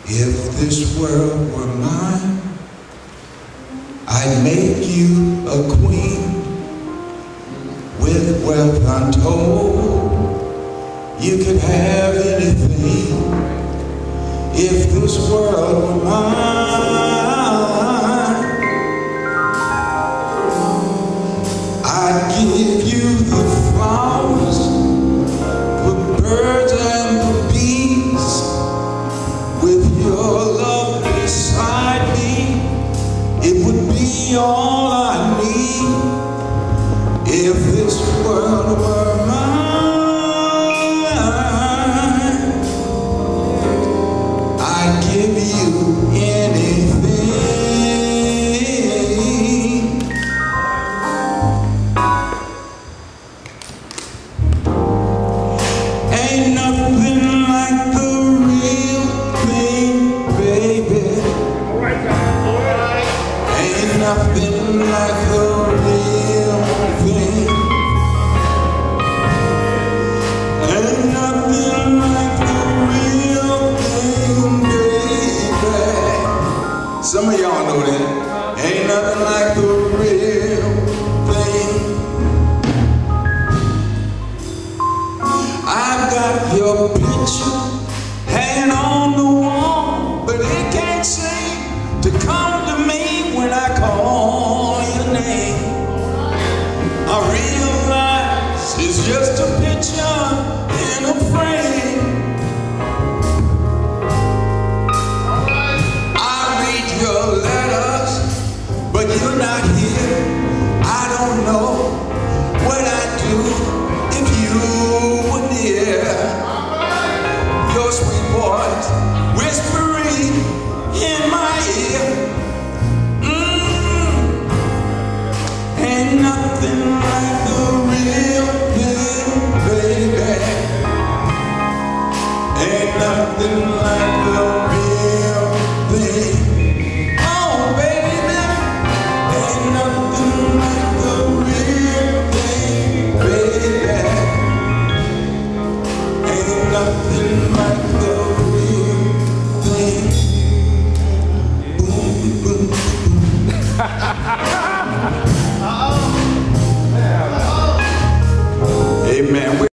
If this world were mine, I'd make you a queen with wealth untold. You could have anything. If this world were mine, I'd give you the flowers, the birds and the bees. With your love beside me, it would be all I need. If this world were mine, I'd give you anything. Ain't nothing like the real thing, baby. Ain't nothing like the real thing. Ain't nothing like the real thing, baby. Some of y'all know that. Ain't nothing like the real thing. I've got your picture hanging on the wall, but it can't seem to come to me when I call your name. I realize it's just a picture in a frame. I read your letters, but you're not here. I don't know what I'd do if you were near. Your sweet voice whispering in my ear. Ain't nothing like the real thing, baby. Ain't nothing